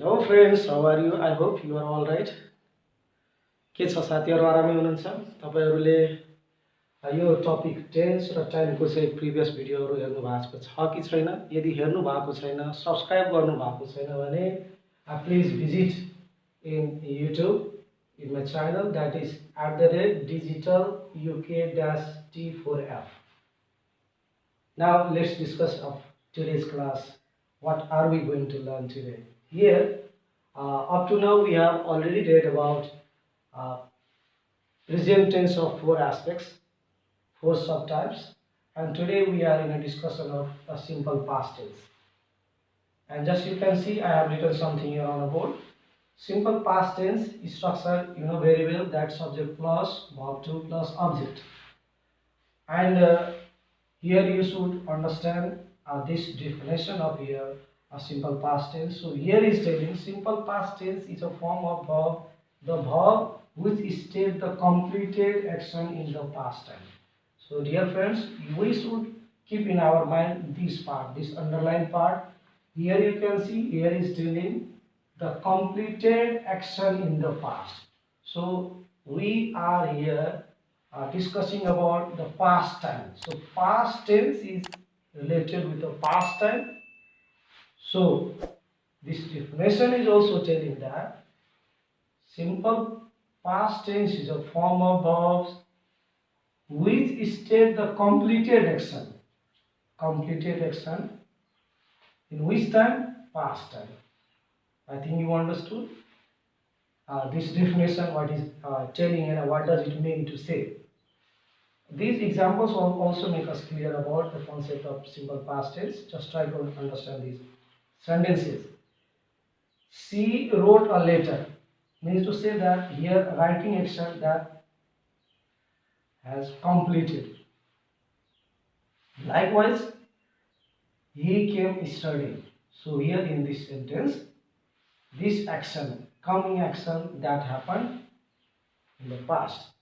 Hello friends, how are you? I hope you are all right. के छ साथीहरु आरामै हुनुहुन्छ? तपाईहरुले यो टपिक टेन्स र टाइमको चाहिँ प्रिभियस भिडियोहरु हेर्नु भएको छ कि छैन? यदि हेर्नु भएको छैन, सब्स्क्राइब गर्नु भएको छैन भने please visit in YouTube in my channel, that is @digital UK-T4F. Now let's discuss of today's class. What are we going to learn today? Here, up to now we have already read about present tense of four aspects, four subtypes, and today we are in a discussion of a simple past tense. And just you can see I have written something here on the board. Simple past tense structure, you know very well, that subject plus verb to plus object. And here you should understand this definition of here a simple past tense. So here is telling simple past tense is a form of verb, the verb which states the completed action in the past time. So dear friends, we should keep in our mind this part, this underlined part. Here you can see here is telling the completed action in the past. So we are here discussing about the past time. So past tense is related with the past time. So this definition is also telling that simple past tense is a form of verbs which state the completed action. Completed action in which time? Past time. I think you understood this definition, what is telling and what does it mean to say. These examples will also make us clear about the concept of simple past tense. Just try to understand these sentences. She wrote a letter means to say that here writing action that has completed. Likewise, he came studying. So here in this sentence, this action, coming action that happened in the past.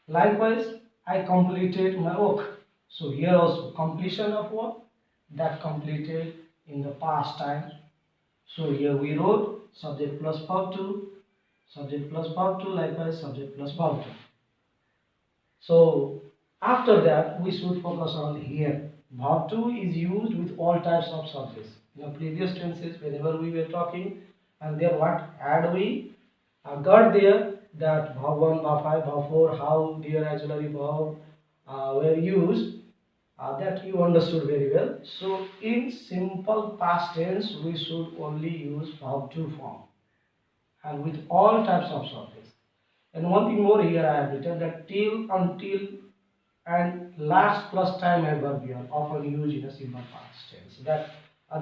Likewise, I completed my work. So here also completion of work that completed in the past time. So here we wrote subject plus verb to, subject plus verb to, likewise subject plus verb to. So after that we should focus on here. Verb to is used with all types of subjects. In the previous tenses, whenever we were talking, and there what had we got there that verb 1, verb 5, verb 4, how their auxiliary verb were used, that you understood very well. So in simple past tense, we should only use verb to form and with all types of subjects. And one thing more here I have written that till, until, and last plus time adverbial often used in a simple past tense. That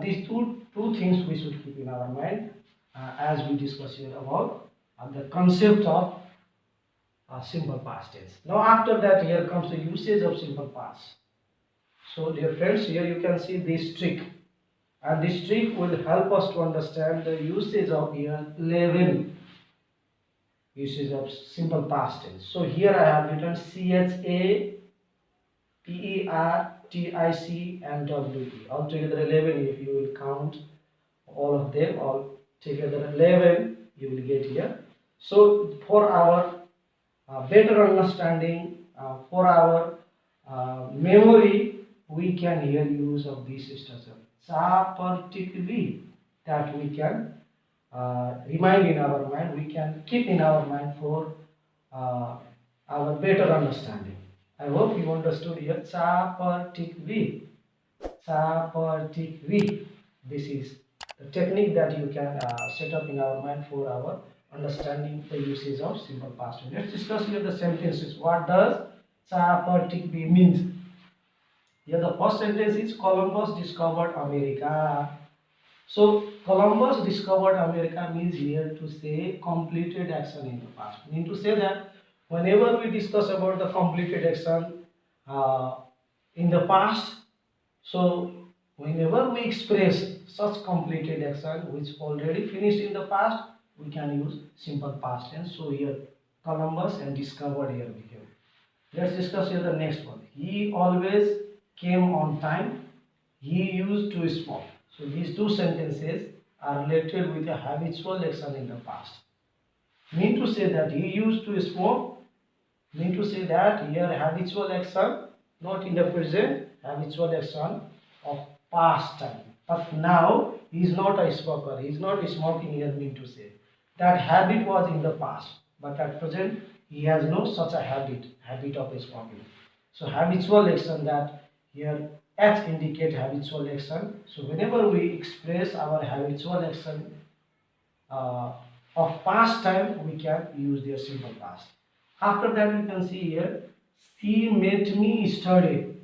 these two things we should keep in our mind as we discuss here about the concept of simple past tense. Now after that, here comes the usage of simple past. So dear friends, here you can see this trick, and this trick will help us to understand the usage of here 11 usage of simple past tense. So here I have written CHA, PER, TIC and WE. Altogether 11 if you will count all of them, all together 11 you will get here. So for our better understanding, for our memory, we can here use of this structure. Particularly that we can remind in our mind, we can keep in our mind for our better understanding. I hope you understood here. Particularly. This is the technique that you can set up in our mind for our understanding the usage of simple past tense. Let's discuss here the sentences. What does particularly means? Here the first sentence is Columbus discovered America. So Columbus discovered America means here to say completed action in the past. Mean to say that whenever we discuss about the completed action in the past, so whenever we express such completed action which already finished in the past, we can use simple past tense. So here Columbus and discovered here we have. Let's discuss here the next one. He always came on time. He used to smoke. So these two sentences are related with a habitual action in the past. Mean to say that he used to smoke. Mean to say that here habitual action, not in the present, habitual action of past time. But now he is not a smoker. He is not smoking here. Mean to say that habit was in the past, but at present he has no such a habit of smoking. So habitual action, that here H indicate habitual action. So whenever we express our habitual action uh, of past time, we can use their simple past. After that, you can see here, she made me study.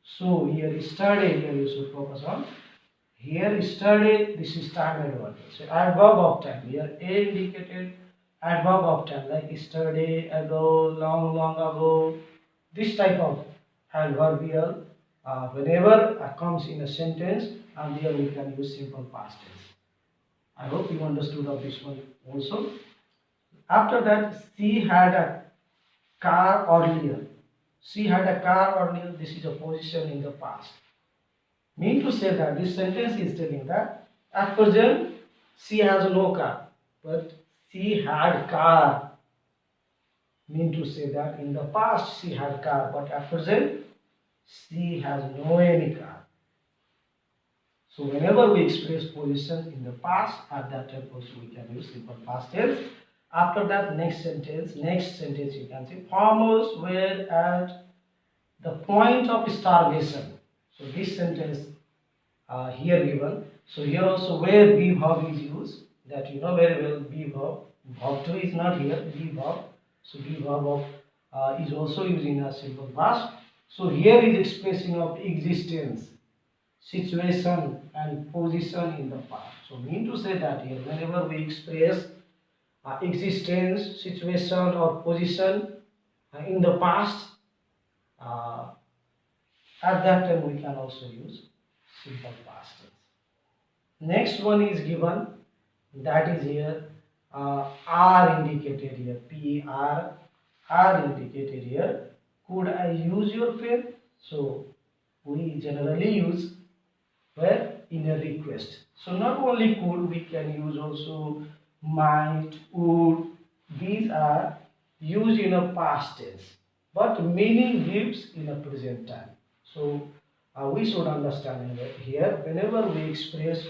So here study, here you should focus on. Here study, this is time adverb. So adverb of time. Here A indicated adverb of time, like study, ago, long ago. This type of adverbial whenever comes in a sentence, and here we can use simple past tense. I hope you understood of this one also. After that, she had a car earlier. She had a car earlier. This is a position in the past. Mean to say that this sentence is telling that at present she has no car, but she had car. Mean to say that in the past she had car, but at present she has no any car. So whenever we express position in the past, at that time also we can use simple past tense. After that, next sentence you can say farmers were at the point of starvation. So this sentence here given. So here also where be verb is used, that you know very well. Be verb, verb 2 is not here. Be verb. So be verb of is also used in a simple past. So here is expressing of existence, situation and position in the past. So mean to say that here whenever we express existence, situation or position in the past, uh, at that time we can also use simple past tense. Next one is given, that is here are indicated here, P-R, are indicated here. Could I use your pen? So we generally use where in a request. So not only could, we can use also might, would. These are used in a past tense, but meaning gives in a present time. So we should understand here whenever we express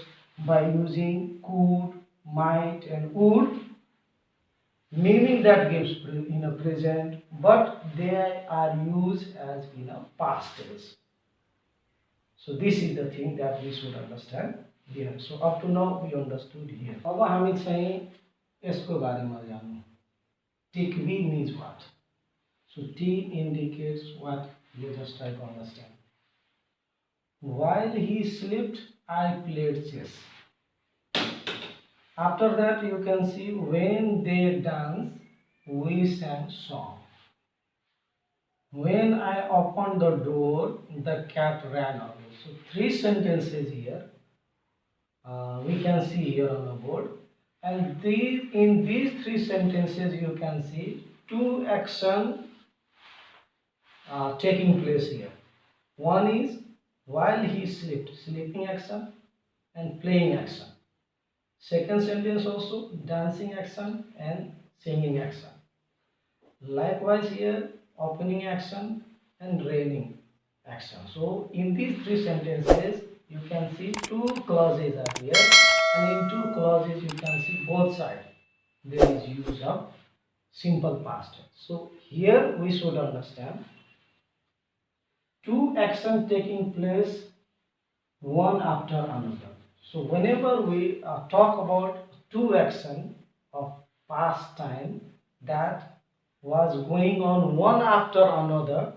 by using could, might and would, meaning that gives in a present, but they are used as in a past tense. So this is the thing that we should understand here. So up to now we understood here. अब हामी चाहिँ यसको बारेमा जान्नु. Take B means what? So T indicates what? You just try to understand. While he slept, I played chess. After that, you can see when they dance, we sang song. When I opened the door, the cat ran away. So three sentences here. We can see here on the board, and in these three sentences you can see two actions taking place here. One is while he slept, sleeping action, and playing action. Second sentence also dancing action and singing action. Likewise here opening action and raining action. So in these three sentences you can see two clauses are here, and in two clauses you can see both sides there is use of simple past tense. So here we should understand two actions taking place one after another. So whenever we talk about two actions of past time that was going on one after another,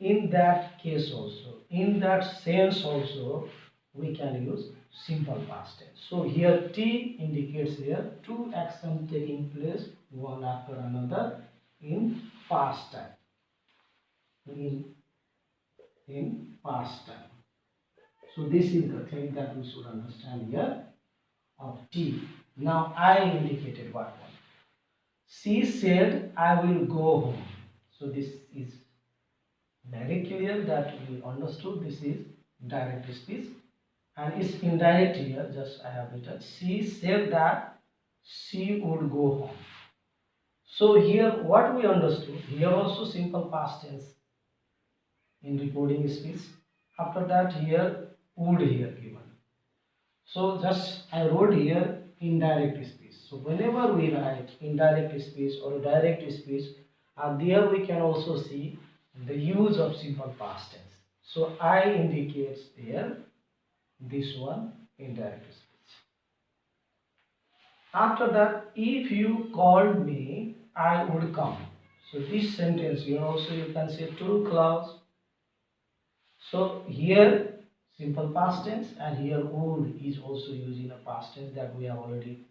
in that case also, in that sense also, we can use simple past tense. So here T indicates here two actions taking place one after another in past time. In past time. So this is the thing that we should understand here of T. Now I indicated what one. She said, I will go home. So this is very clear that we understood this is direct speech. and it's indirect here. Just I have written, she said that she would go home. So here what we understood, here also simple past tense in recording speech. After that here would here given. So just I wrote here indirect speech. So whenever we write indirect speech or direct speech, there we can also see the use of simple past tense. So I indicates here this one indirect speech. After that, if you called me, I would come. So this sentence here also you can say true clause. So here simple past tense, and here would is also used in a past tense that we have already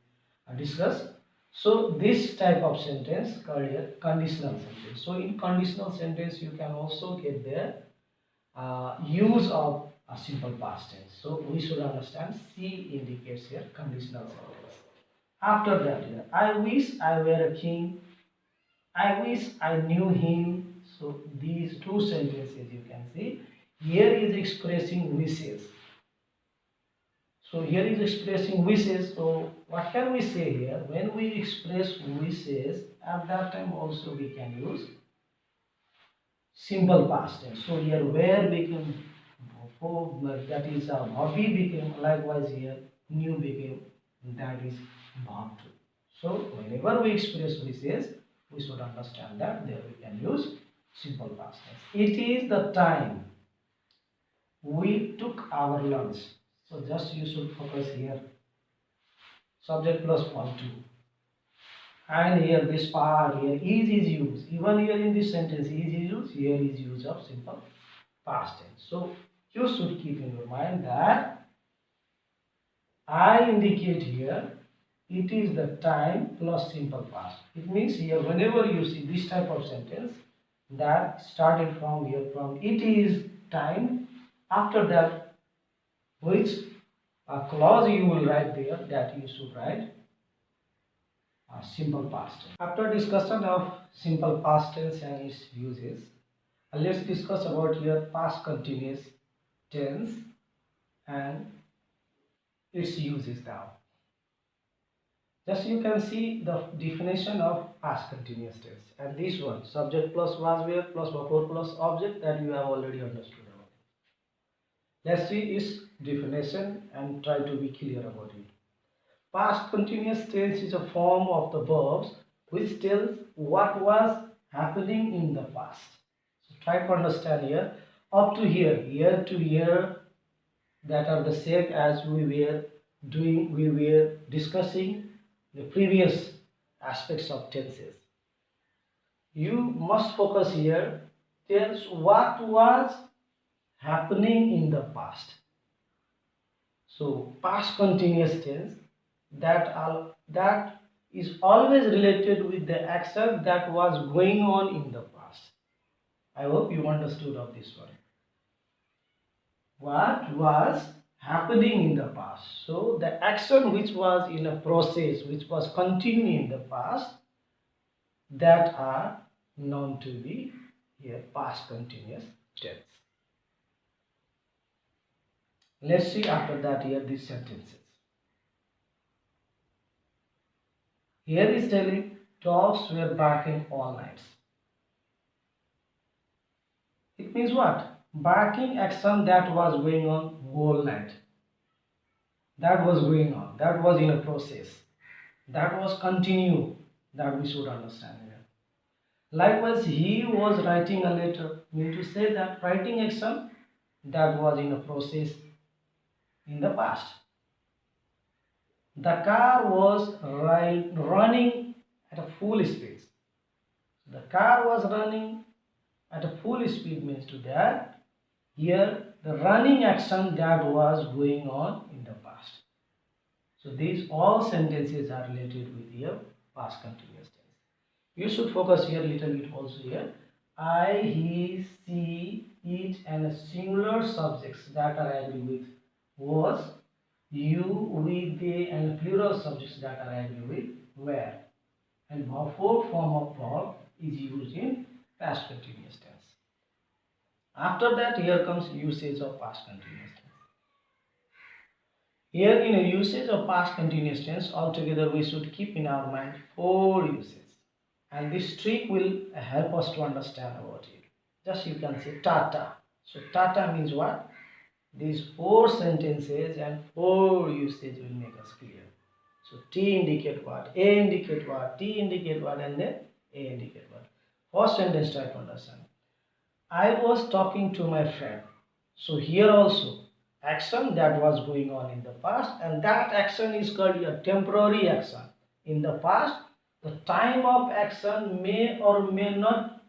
discussed. So this type of sentence called here conditional sentence. So in conditional sentence you can also get the use of a simple past tense. So we should understand C indicates here conditional sentence. After that, here, I wish I were a king. I wish I knew him. So these two sentences you can see here is expressing wishes. So here is expressing wishes. So what can we say here? When we express wishes, at that time also we can use simple past tense. So here where became that is hobby became, likewise here new became, that is verb to. So whenever we express wishes, we should understand that there we can use simple past tense. It is the time we took our lunch. So just you should focus here. Subject plus verb to. And here this part here is used. Even here in this sentence is used. Here is use of simple past tense. So you should keep in your mind that I indicate here it is the time plus simple past. It means here whenever you see this type of sentence that started from here from it is time, after that which a clause you will write there, that you should write simple past tense. After discussion of simple past tense and its uses, let's discuss about your past continuous tense and its uses now. Just you can see the definition of past continuous tense, and this one subject plus was where plus before plus object, that you have already understood about it. Let's see its definition and try to be clear about it. Past continuous tense is a form of the verbs which tells what was happening in the past. So try to understand here. Up to here to here, that are the same as we were discussing the previous aspects of tenses. You must focus here, tells what was happening in the past. So past continuous tense, that is always related with the action that was going on in the past. I hope you understood of this one. What was happening in the past. So the action which was in a process, which was continuing in the past, that are known to be here past continuous tense. Let's see after that here these sentences. Here is telling dogs were barking all night. It means what? Barking action that was going on whole night. That was going on. That was in a process. That was continue. That we should understand here. Likewise, he was writing a letter. Mean to say that writing action that was in a process in the past. The car was running at a full speed. The car was running at a full speed means to that here the running action that was going on in the past. So these all sentences are related with your past continuous tense. You should focus here little bit also here. I, he, she, it and singular subjects that are agree with was, you, we, they and plural subjects that are agree with were. And fourth form of verb is used in past continuous tense. After that, here comes usage of past continuous tense. Here in a usage of past continuous tense, altogether we should keep in our mind 4 uses. And this trick will help us to understand about it. Just you can say tata. So tata means what? These 4 sentences and 4 usage will make us clear. So T indicate what, A indicate what, T indicate what, and then A indicate what. First sentence try to understand. I was talking to my friend. So here also action that was going on in the past, and that action is called a temporary action. In the past, the time of action may or may not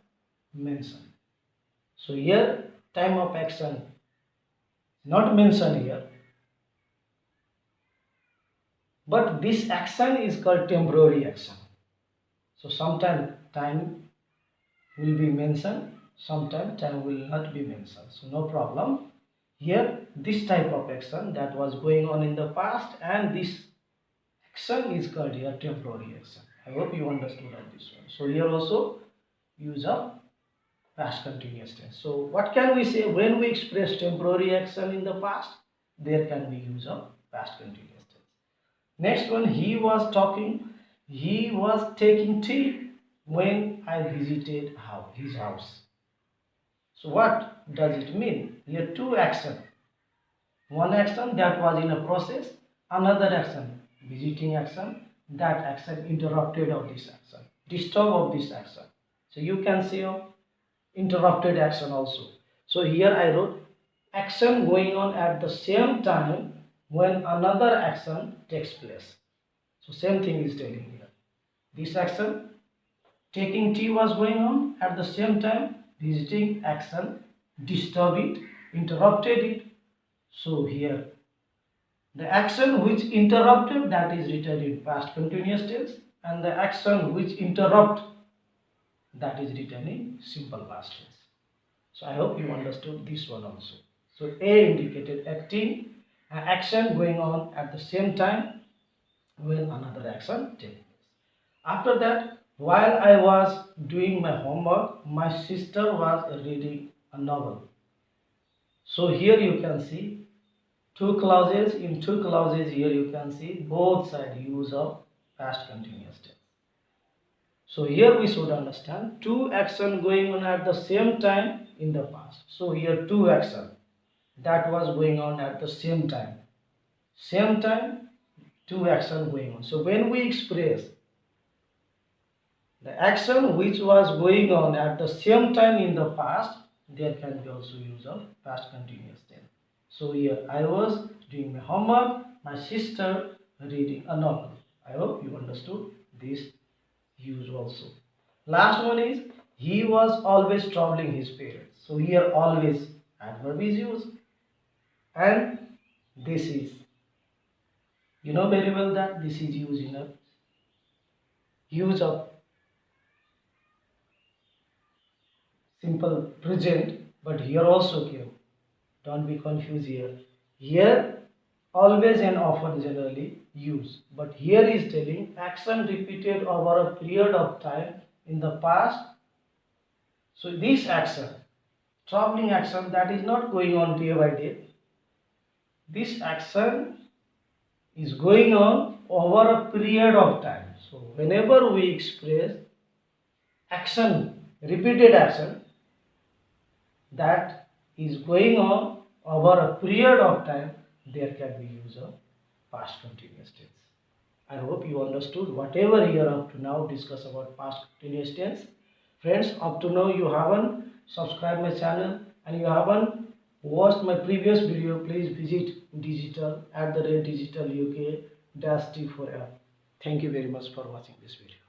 mention. So here time of action not mentioned here, but this action is called temporary action. So sometimes time will be mentioned, sometimes time will not be mentioned. So no problem. Here this type of action that was going on in the past, and this action is called here temporary action. I hope you understood of this one. So here also use of past continuous tense. So what can we say when we express temporary action in the past? There can be use of past continuous tense. Next one, he was talking, he was taking tea when I visited his house. So what does it mean? Here two action. One action that was in a process, another action, visiting action, that action interrupted of this action, disturb of this action. So you can say interrupted action also. So here I wrote action going on at the same time when another action takes place. So same thing is telling here. This action, taking tea, was going on at the same time visiting action disturbed it, interrupted it. So here the action which interrupted, that is written in past continuous tense, and the action which interrupt, that is written in simple past tense. So I hope you understood this one also. So A indicated acting, an action going on at the same time when another action takes place. After that, while I was doing my homework, my sister was reading a novel. So here you can see two clauses. In two clauses here you can see both sides use of past continuous tense. So here we should understand two action going on at the same time in the past. So here two action that was going on at the same time. Same time, two action going on. So when we express the action which was going on at the same time in the past, there can be also use of past continuous tense. So here I was doing my homework, my sister reading a novel. I hope you understood this use also. Last one is he was always troubling his parents. So here always adverb is used, and this is, you know very well that this is used in a use of simple present, but here also came. Don't be confused here. Here always and often generally use, but here is telling action repeated over a period of time in the past. So this action, troubling action, that is not going on day by day. This action is going on over a period of time. So whenever we express action, repeated action, that is going on over a period of time, there can be use of past continuous tense. I hope you understood whatever here up to now discuss about past continuous tense. Friends, up to now you haven't subscribed my channel and you haven't watched my previous video, please visit digital @digital UK -t4app. Thank you very much for watching this video.